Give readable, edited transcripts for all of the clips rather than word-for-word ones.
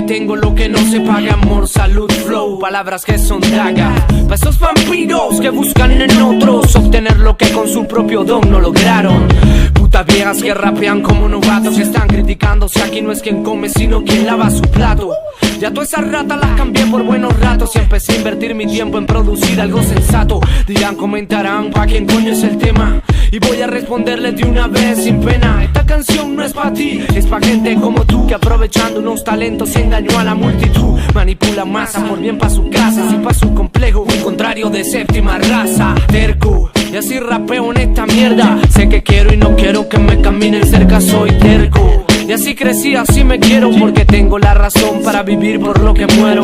tengo lo que no se paga: amor, salud, flow, palabras que son daga. Pa' esos vampiros que buscan en otros obtener lo que con su propio don no lograron. Putas viejas que rapean como novatos, que están criticando si aquí no es quien come sino quien lava su plato. Ya toda esa rata la cambié por buenos ratos y empecé a invertir mi tiempo en producir algo sensato. Dirán, comentarán, ¿pa' quién coño es el tema? Y voy a responderles de una vez sin pena: esta canción no es pa' ti, es pa' gente como tú, que aprovechando unos talentos se engañó a la multitud. Manipula masa por bien pa' su casa, sin pa' su complejo, un contrario de séptima raza. Terco, y así rapeo en esta mierda. Sé que quiero y no quiero que me caminen cerca, soy terco. Y así crecí, así me quiero, porque tengo la razón para vivir por lo que muero.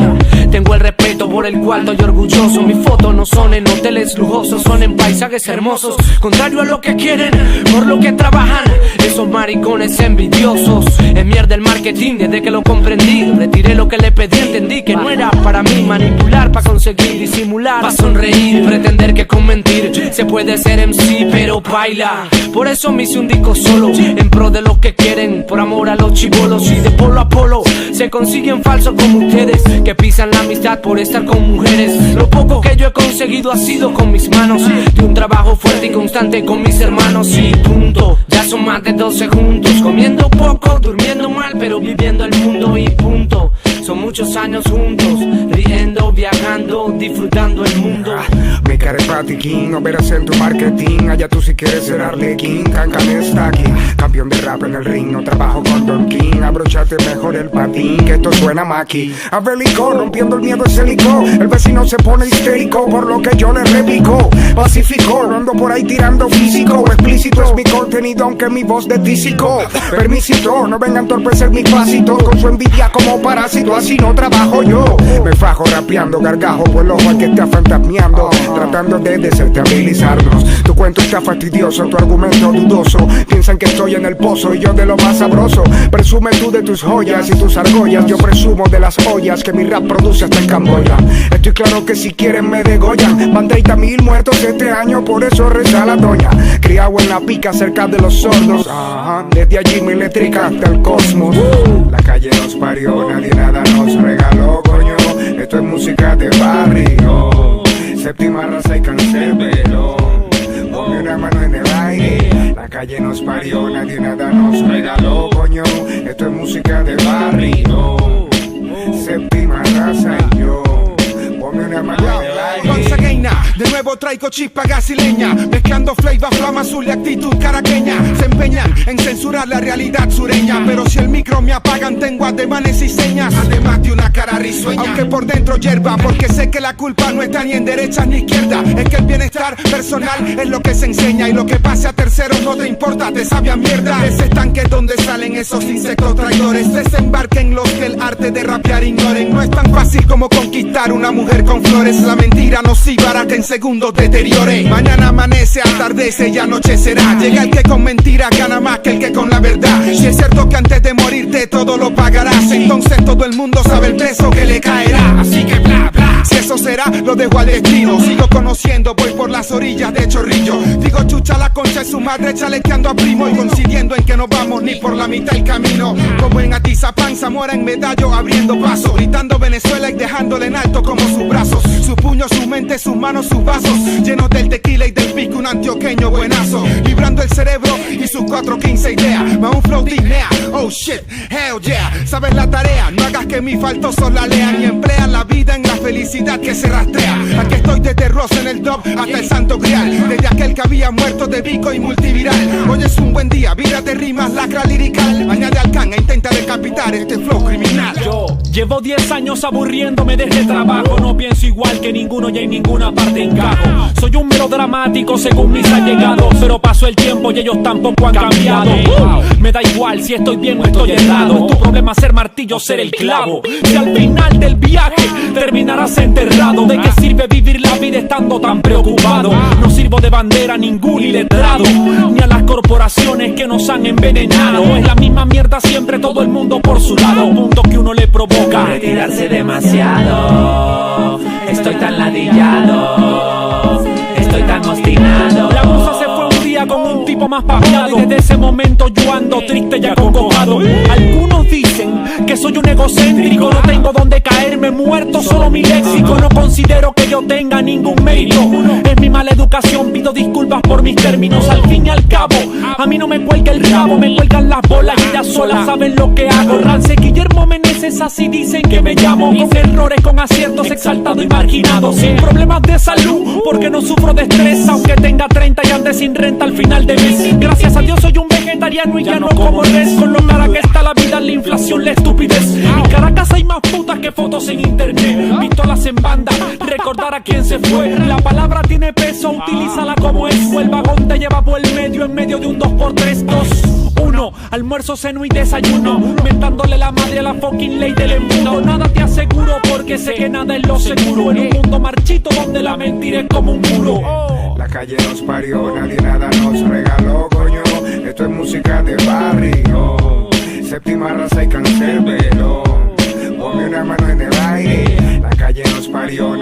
Tengo el respeto por el cual estoy orgulloso. Mis fotos no son en hoteles lujosos, son en paisajes hermosos. Contrario a lo que quieren, por lo que trabajan esos maricones envidiosos. Es mierda el marketing, desde que lo comprendí. Retiré lo que le pedí, entendí que no era para mí. Manipular para conseguir disimular, para sonreír, pretender que con mentir se puede ser MC, pero baila. Por eso me hice un disco solo, en pro de los que quieren, por amor a los chibolos. Y de polo a polo se consiguen falsos como ustedes, que pisan la amistad por estar con mujeres. Lo poco que yo he conseguido ha sido con mis manos, de un trabajo fuerte y constante con mis hermanos. Y punto, ya son más de 12 juntos, comiendo poco, durmiendo mal, pero viviendo el mundo. Y punto, son muchos años juntos, riendo, viajando, disfrutando el mundo. Mi cara es patiquín, no verás en tu marketing. Allá tú si quieres ser Arlequín, Cancan está aquí, campeón de rap en el ring. No trabajo con Don King, abrochate mejor el patín, que esto suena maqui. Abelico, rompiendo el miedo escénico. El vecino se pone histérico por lo que yo le replico. Pacífico, no ando por ahí tirando físico. Explícito es mi contenido, aunque mi voz de tísico. Permisito, no vengan a entorpecer mis pasitos con su envidia como parásito. Así no trabajo yo, me fajo rapeando, gargajo por el ojo al que está fantasmeando, tratando de desestabilizarnos. Tu cuento está fastidioso, tu argumento dudoso. Piensan que estoy en el pozo y yo de lo más sabroso. Presume tú de tus joyas y tus argollas, yo presumo de las ollas que mi rap produce hasta en Camboya. Estoy claro que si quieren me degollan. Van 30.000 muertos este año, por eso reza la doña. Criado en la pica cerca de los sordos, desde allí mi eléctrica hasta el cosmos. La calle nos parió, nadie nada nos regaló, coño. Esto es música de barrio, séptima raza y cancerbero. Ponme una mano en el aire. La calle nos parió, nadie nada nos regaló, coño. Esto es música de barrio, séptima raza y yo. Ponme una mano en el aire. Gonzagueina, de nuevo traigo chispa gasileña, mezclando flavor, flama azul y actitud caraqueña. Se empeñan en censurar la realidad sureña, pero si el micro me apagan tengo ademanes y señas, además de una cara risueña. Aunque por dentro hierba, porque sé que la culpa no está ni en derecha ni izquierda. Es que el bienestar personal es lo que se enseña, y lo que pase a terceros no te importa, te sabe a mierda. Ese estanque es donde salen esos insectos traidores. Desembarquen los que el arte de rapear ignoren. No es tan fácil como conquistar una mujer con flores. La mentira nociva hará que en segundos deteriore. Mañana amanece, atardece y anochecerá. Llega el que con mentiras gana más que el que con la verdad. Si es cierto que antes de morirte todo lo pagarás, entonces todo el mundo sabe el precio que le caerá. Así que bla bla, si eso será lo dejo al destino. Sigo conociendo, voy por las orillas de Chorrillo. Digo chucha la concha de su madre, chalequeando a primo y coincidiendo en que no vamos ni por la mitad del camino. Como en Atizapán, Zamora en Medallo, abriendo paso, gritando Venezuela y dejándole en alto como sus brazos. Sus puños, su mente, sus manos, sus vasos, llenos del tequila y del pico, un antioqueño buenazo, vibrando el cerebro y sus 415 ideas, más un flow disnea. Oh shit, hell yeah, sabes la tarea, no hagas que mis faltosos la lean, y emplea la vida en la felicidad que se rastrea. Aquí estoy desde Ross en el top hasta el Santo Grial, desde aquel que había muerto de bico y multiviral. Hoy es un buen día, vida de rimas, lacra lirical, añade al can e intenta decapitar este flow criminal. Yo llevo 10 años aburriéndome de este trabajo, no pienso igual que ninguno y en ninguna parte encajo. Soy un melodramático según mis allegados, pero pasó el tiempo y ellos tampoco han cambiado. Me da igual si estoy bien o estoy errado, tu problema es ser martillo, ser el clavo. Si al final del viaje terminarás enterrado, ¿de qué sirve vivir la vida estando tan preocupado? No sirvo de bandera a ningún iletrado, ni a las corporaciones que nos han envenenado. Es la misma mierda siempre, todo el mundo por su lado, punto que uno le provoca retirarse demasiado. Estoy tan ladillado, estoy tan obstinado. La musa se fue un día con un tipo más paviado, y desde ese momento yo ando triste y acongojado. Algunos dicen que soy un egocéntrico. No tengo donde caerme muerto, solo mi léxico. No considero que yo tenga ningún mérito. Es mi mala educación, pido disculpas por mis términos. Al fin y al cabo, a mí no me cuelga el rabo, me cuelgan las bolas y ellas solas saben lo que hago. Rance Guillermo Meneses, así dicen que me llamo. Con errores, con aciertos, exaltado y marginado. Sin problemas de salud, porque no sufro de estrés. Aunque tenga 30 y ande sin renta al final de mes. Gracias a Dios soy un vegetariano y ya no como res. Con lo cara que está la vida, la inflación, la estupidez. En Caracas hay más putas que fotos en internet. Pistolas en banda, recordar a quién se fue. La palabra tiene peso, utilízala como es. O el vagón te lleva por el medio, en medio de un 2x3, 2, 1. Almuerzo, ceno y desayuno, mentándole la madre a la fucking ley del embudo. Nada te aseguro porque sé que nada es lo seguro. En un mundo marchito donde la mentira es como un muro. La calle nos parió, nadie nada nos regaló, coño. Esto es música de barrio. Séptima raza y cancerbero. Ponme una mano en el aire. La calle nos parió,